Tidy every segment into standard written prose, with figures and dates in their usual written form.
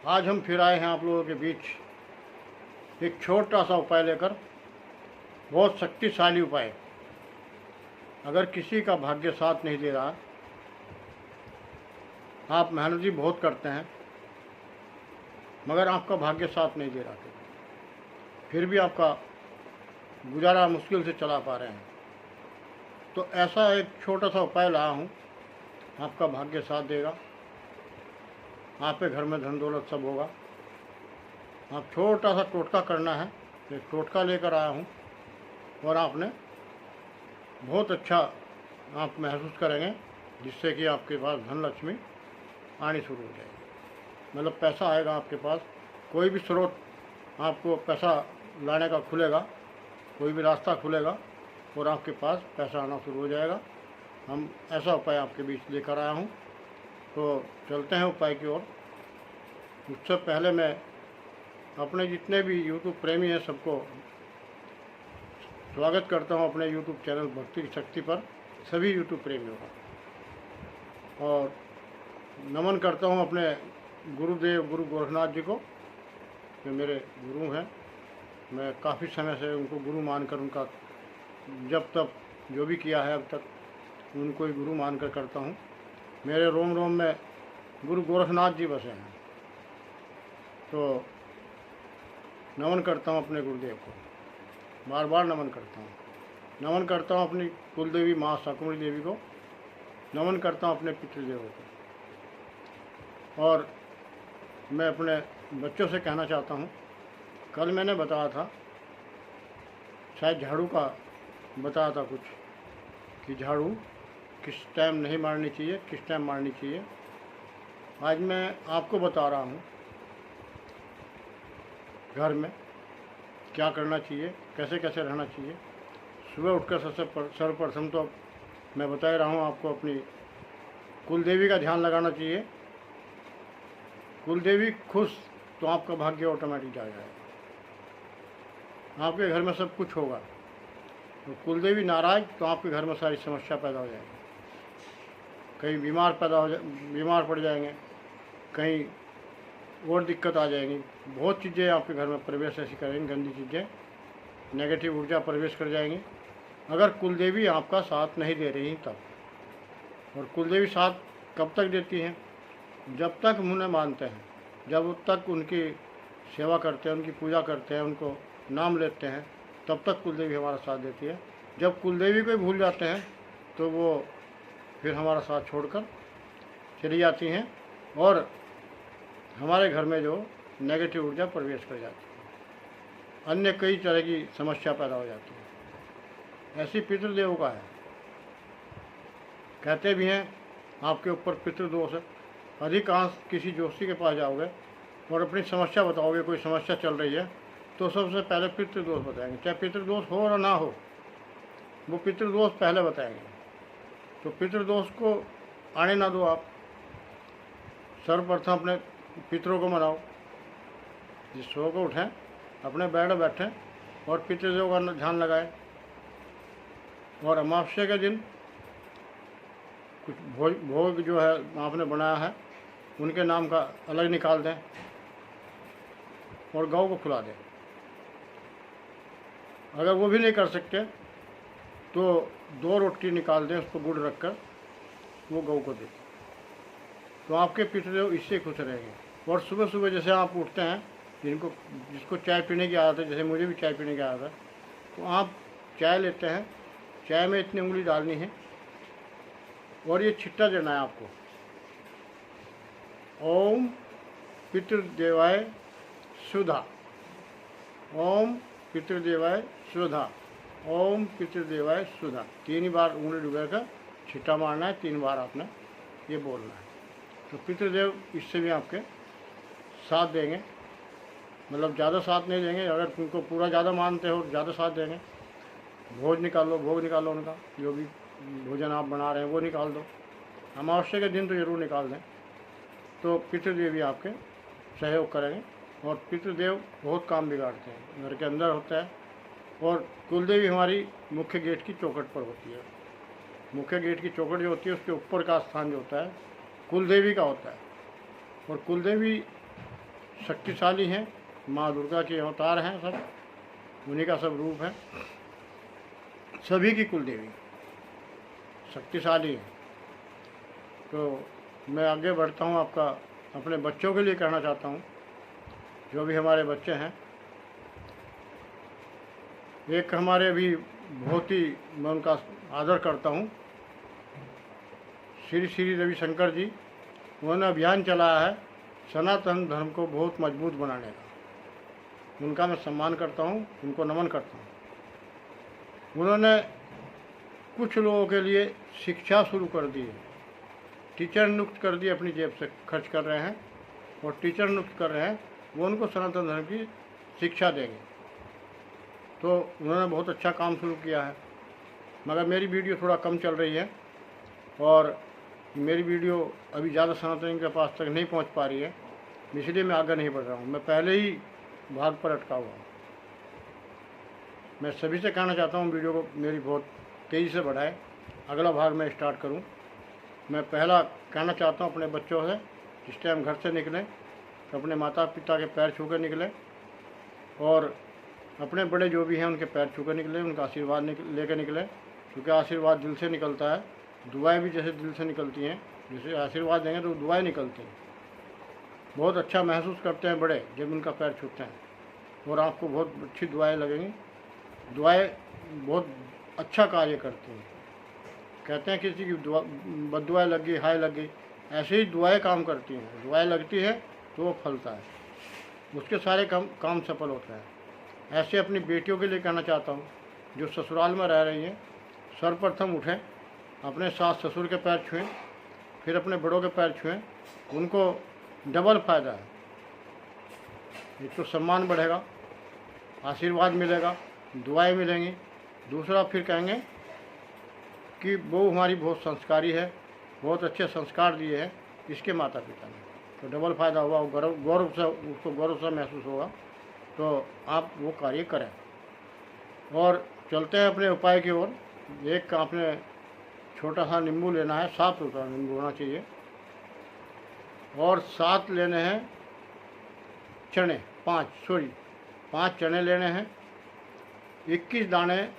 आज हम फिर आए हैं आप लोगों के बीच एक छोटा सा उपाय लेकर। बहुत शक्तिशाली उपाय। अगर किसी का भाग्य साथ नहीं दे रहा, आप मेहनत भी बहुत करते हैं मगर आपका भाग्य साथ नहीं दे रहा, फिर भी आपका गुजारा मुश्किल से चला पा रहे हैं, तो ऐसा एक छोटा सा उपाय लाया हूँ। आपका भाग्य साथ देगा, आपके घर में धन दौलत सब होगा। आप छोटा सा टोटका करना है, एक टोटका लेकर आया हूँ और आपने बहुत अच्छा आप महसूस करेंगे, जिससे कि आपके पास धन लक्ष्मी आनी शुरू हो जाएगी। मतलब पैसा आएगा आपके पास, कोई भी स्रोत आपको पैसा लाने का खुलेगा, कोई भी रास्ता खुलेगा और आपके पास पैसा आना शुरू हो जाएगा। हम ऐसा उपाय आपके बीच लेकर आया हूँ, तो चलते हैं उपाय की ओर। उससे पहले मैं अपने जितने भी यूट्यूब प्रेमी हैं सबको स्वागत करता हूँ अपने यूट्यूब चैनल भक्ति की शक्ति पर, सभी यूट्यूब प्रेमियों का। और नमन करता हूँ अपने गुरुदेव गुरु गोरखनाथ जी को, जो मेरे गुरु हैं। मैं काफ़ी समय से उनको गुरु मानकर, उनका जब तक जो भी किया है अब तक उनको ही गुरु मानकर करता हूँ। मेरे रोम रोम में गुरु गोरखनाथ जी बसे हैं, तो नमन करता हूँ अपने गुरुदेव को, बार बार नमन करता हूँ। नमन करता हूँ अपनी कुलदेवी माँ शाकुंभरी देवी को, नमन करता हूँ अपने पितृदेवों को। और मैं अपने बच्चों से कहना चाहता हूँ, कल मैंने बताया था, शायद झाड़ू का बताया था कुछ, कि झाड़ू किस टाइम नहीं मारनी चाहिए, किस टाइम मारनी चाहिए। आज मैं आपको बता रहा हूँ घर में क्या करना चाहिए, कैसे कैसे रहना चाहिए। सुबह उठकर सर्वप्रथम तो मैं बता ही रहा हूँ आपको, अपनी कुलदेवी का ध्यान लगाना चाहिए। कुलदेवी खुश तो आपका भाग्य ऑटोमेटिक आ जाएगा, आपके घर में सब कुछ होगा। तो कुलदेवी नाराज़ तो आपके घर में सारी समस्या पैदा हो जाएगी, कहीं बीमार पड़ जाएंगे, कहीं और दिक्कत आ जाएंगी। बहुत चीज़ें आपके घर में प्रवेश ऐसी करेंगी, गंदी चीज़ें, नेगेटिव ऊर्जा प्रवेश कर जाएंगी, अगर कुलदेवी आपका साथ नहीं दे रही तब। और कुलदेवी साथ कब तक देती हैं? जब तक उन्हें मानते हैं, जब तक उनकी सेवा करते हैं, उनकी पूजा करते हैं, उनको नाम लेते हैं, तब तक कुलदेवी हमारा साथ देती है। जब कुलदेवी को भूल जाते हैं तो वो फिर हमारा साथ छोड़कर चली जाती हैं और हमारे घर में जो नेगेटिव ऊर्जा प्रवेश कर जाती है, अन्य कई तरह की समस्या पैदा हो जाती है। ऐसी पितृदेव का है, कहते भी हैं आपके ऊपर पितृदोष है। अधिकांश किसी जोशी के पास जाओगे और अपनी समस्या बताओगे, कोई समस्या चल रही है, तो सबसे पहले पितृदोष बताएंगे, चाहे पितृदोष हो या ना हो, वो पितृदोष पहले बताएंगे। तो पितृदोष को आने ना दो आप। सर्वप्रथम अपने पितरों को मनाओ, जिस सुबह को उठें अपने बेड में बैठें और पितृदेव का ध्यान लगाएं। और अमावस्या के दिन कुछ भोग जो है आपने बनाया है उनके नाम का अलग निकाल दें और गौ को खिला दें। अगर वो भी नहीं कर सकते तो 2 रोटी निकाल दें, उसको गुड़ रखकर वो गौ को दें, तो आपके पितृदेव इससे खुश रहेंगे। और सुबह सुबह जैसे आप उठते हैं, जिसको चाय पीने की आदत है, जैसे मुझे भी चाय पीने की आदत है, तो आप चाय लेते हैं, चाय में इतनी उंगली डालनी है और ये छिट्टा देना है आपको, ओम पितृदेवाय सुधा, ओम पितृदेवाय सुधा, ओम पितृदेवाय सुधा। 3 बार उंगली डुबाकर छिट्टा मारना है, 3 बार आपने ये बोलना है। तो पितृदेव इससे भी आपके साथ देंगे, मतलब ज़्यादा साथ नहीं देंगे। अगर उनको पूरा ज़्यादा मानते हो ज़्यादा साथ देंगे। भोग निकालो उनका, जो भी भोजन आप बना रहे हैं वो निकाल दो। अमावस्या के दिन तो ज़रूर निकाल दें, तो पितृदेव भी आपके सहयोग करेंगे। और पितृदेव बहुत काम बिगाड़ते हैं, घर के अंदर होता है। और कुलदेवी हमारी मुख्य गेट की चौखट पर होती है। मुख्य गेट की चौखट जो होती है उसके ऊपर का स्थान जो होता है कुलदेवी का होता है। और कुलदेवी शक्तिशाली हैं, माँ दुर्गा के अवतार हैं, सब उन्हीं का सब रूप है। सभी की कुल देवी शक्तिशाली है। तो मैं आगे बढ़ता हूँ, आपका अपने बच्चों के लिए कहना चाहता हूँ, जो भी हमारे बच्चे हैं। एक हमारे अभी बहुत ही मैं उनका आदर करता हूँ, श्री श्री रविशंकर जी। उन्होंने अभियान चलाया है सनातन धर्म को बहुत मजबूत बनाने का। उनका मैं सम्मान करता हूँ, उनको नमन करता हूँ। उन्होंने कुछ लोगों के लिए शिक्षा शुरू कर दी है, टीचर नियुक्त कर दिए, अपनी जेब से खर्च कर रहे हैं और टीचर नियुक्त कर रहे हैं, वो उनको सनातन धर्म की शिक्षा देंगे। तो उन्होंने बहुत अच्छा काम शुरू किया है। मगर मेरी वीडियो थोड़ा कम चल रही है और मेरी वीडियो अभी ज़्यादा सनातन के पास तक नहीं पहुंच पा रही है, इसलिए मैं आगे नहीं बढ़ रहा हूं। मैं पहले ही भाग पर अटका हुआ हूँ। मैं सभी से कहना चाहता हूं वीडियो को मेरी बहुत तेज़ी से बढ़ाए, अगला भाग मैं स्टार्ट करूं। मैं पहला कहना चाहता हूं अपने बच्चों से, जिस टाइम घर से निकलें तो अपने माता पिता के पैर छू कर निकलें और अपने बड़े जो भी हैं उनके पैर छू कर निकलें, उनका आशीर्वाद लेकर निकलें, क्योंकि आशीर्वाद दिल से निकलता है। दुआएं भी जैसे दिल से निकलती हैं, जैसे आशीर्वाद देंगे तो दुआएं निकलती हैं। बहुत अच्छा महसूस करते हैं बड़े जब उनका पैर छूते हैं और आपको बहुत अच्छी दुआएं लगेंगी। दुआएं बहुत अच्छा कार्य करती हैं। कहते हैं किसी की बद्दुआएं लग गई, हाय लग गई, ऐसे ही दुआएं काम करती हैं। दुआएं लगती है तो वो फलता है, उसके सारे काम सफल होते हैं। ऐसे अपनी बेटियों के लिए कहना चाहता हूँ जो ससुराल में रह रही हैं, सर्वप्रथम उठें, अपने सास ससुर के पैर छुएं, फिर अपने बड़ों के पैर छुएं। उनको डबल फ़ायदा है, एक तो सम्मान बढ़ेगा, आशीर्वाद मिलेगा, दुआएं मिलेंगी। दूसरा फिर कहेंगे कि वो हमारी बहुत संस्कारी है, बहुत अच्छे संस्कार दिए हैं इसके माता पिता ने, तो डबल फ़ायदा हुआ। गौरव से उसको गौरव से महसूस होगा। तो आप वो कार्य करें और चलते हैं अपने उपाय की ओर। एक आपने छोटा सा नींबू लेना है, साफ सुथरा नींबू होना चाहिए, और 7 लेने हैं चने, 5 चने लेने हैं। 21 दाने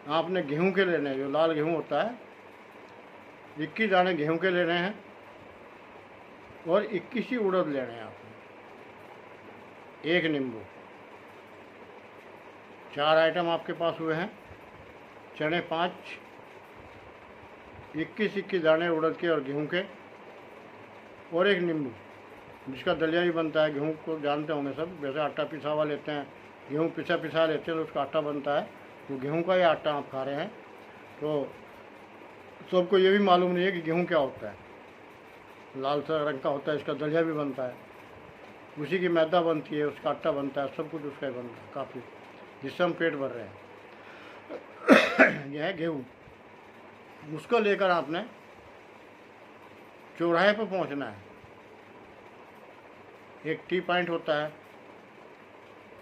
आपने गेहूं के लेने हैं, जो लाल गेहूं होता है, 21 दाने गेहूं के लेने हैं और 21 ही उड़द लेने हैं आपने। एक नींबू, 4 आइटम आपके पास हुए हैं। चने 5, 21 दाने उड़द के और गेहूं के, और एक नींबू जिसका दलिया भी बनता है। गेहूं को जानते होंगे सब, वैसे आटा पिसा हुआ लेते हैं, गेहूं पिसा लेते हैं तो उसका आटा बनता है। तो गेहूं का ही आटा आप खा रहे हैं। तो सबको ये भी मालूम नहीं है कि गेहूं क्या होता है, लाल सा रंग का होता है, इसका दलिया भी बनता है, उसी की मैदा बनती है, उसका आटा बनता है, सब कुछ उसका ही बनता है काफ़ी, जिससे हम पेट भर रहे हैं। यह है गेहूँ। उसको लेकर आपने चौराहे पर पहुंचना है। एक टी पॉइंट होता है,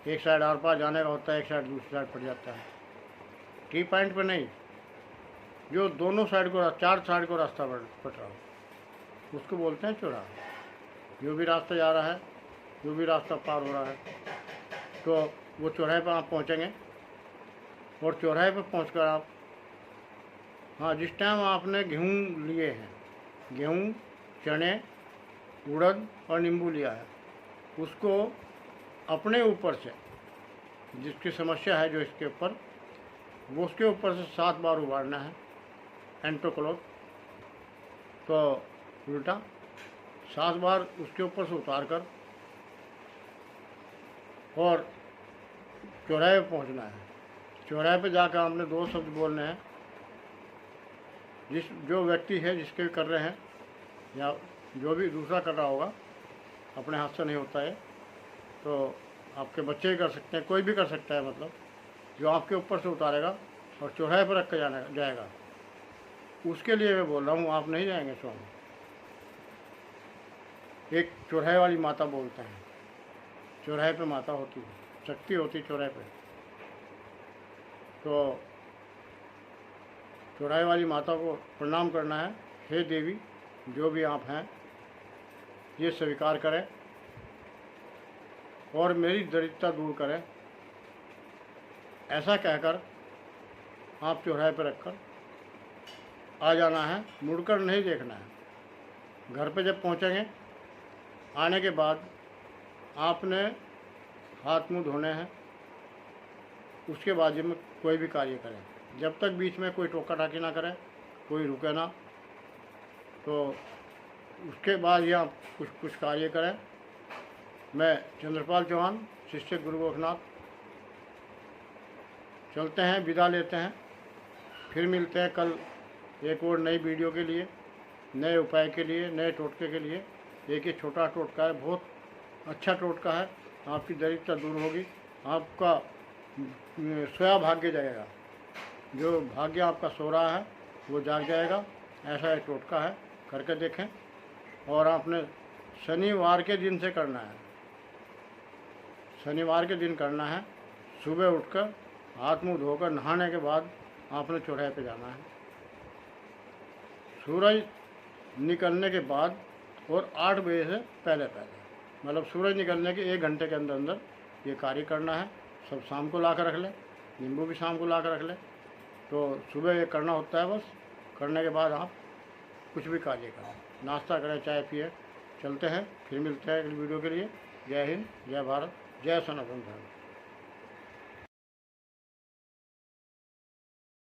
एक साइड आर पार जाने का होता है, एक साइड दूसरी साइड पड़ जाता है। टी पॉइंट पर नहीं, जो दोनों साइड को 4 साइड को रास्ता पड़ रहा हो उसको बोलते हैं चौराहा। जो भी रास्ता जा रहा है, जो भी रास्ता पार हो रहा है, तो वो चौराहे पर आप पहुंचेंगे। और चौराहे पर पहुंचकर आप, हाँ, जिस टाइम आपने गेहूँ लिए हैं, गेहूँ, चने, उड़द और नींबू लिया है, उसको अपने ऊपर से, जिसकी समस्या है जो इसके ऊपर, वो उसके ऊपर से 7 बार उबारना है एंटो क्लॉक। तो उल्टा 7 बार उसके ऊपर से उतार कर और चौराहे पर पहुंचना है। चौराहे पर जाकर आपने 2 शब्द बोलने हैं। जो व्यक्ति है जिसके कर रहे हैं, या जो भी दूसरा कर रहा होगा, अपने हाथ से नहीं होता है, तो आपके बच्चे ही कर सकते हैं, कोई भी कर सकता है, मतलब जो आपके ऊपर से उतारेगा और चौराहे पर रख कर जाएगा, उसके लिए मैं बोल रहा हूँ, आप नहीं जाएंगे स्वामी। एक चौराहे वाली माता बोलते हैं, चौराहे पे माता होती है, शक्ति होती चौराहे पे। तो चौराहे वाली माता को प्रणाम करना है। हे देवी, जो भी आप हैं, ये स्वीकार करें और मेरी दरिद्रता दूर करें, ऐसा कहकर आप चौराहे पर रखकर आ जाना है, मुड़कर नहीं देखना है। घर पे जब पहुंचेंगे, आने के बाद आपने हाथ मुंह धोने हैं, उसके बाद में कोई भी कार्य करें। जब तक बीच में कोई टोका टाकी ना करे, कोई रुके ना, तो उसके बाद यहाँ कुछ कार्य करें। मैं चंद्रपाल चौहान, शिष्य गुरु गोरखनाथ, चलते हैं, विदा लेते हैं। फिर मिलते हैं कल एक और नई वीडियो के लिए, नए उपाय के लिए, नए टोटके के लिए। एक ही छोटा टोटका है, बहुत अच्छा टोटका है। आपकी दरिद्रता दूर होगी, आपका सोया भाग्य जाएगा, जो भाग्य आपका सो रहा है वो जाग जाएगा। ऐसा एक टोटका है, करके देखें। और आपने शनिवार के दिन से करना है, शनिवार के दिन करना है। सुबह उठकर हाथ मुंह धोकर नहाने के बाद आपने चौराहे पे जाना है। सूरज निकलने के बाद और 8 बजे से पहले मतलब सूरज निकलने के 1 घंटे के अंदर अंदर ये कार्य करना है। सब शाम को ला कर रख लें, नींबू भी शाम को ला कर रख लें। तो सुबह ये करना होता है बस। करने के बाद आप कुछ भी कार्य करें, नाश्ता करें, चाय पिए। चलते हैं, फिर मिलते हैं अगली वीडियो के लिए। जय हिंद, जय भारत, जय सनातन धर्म।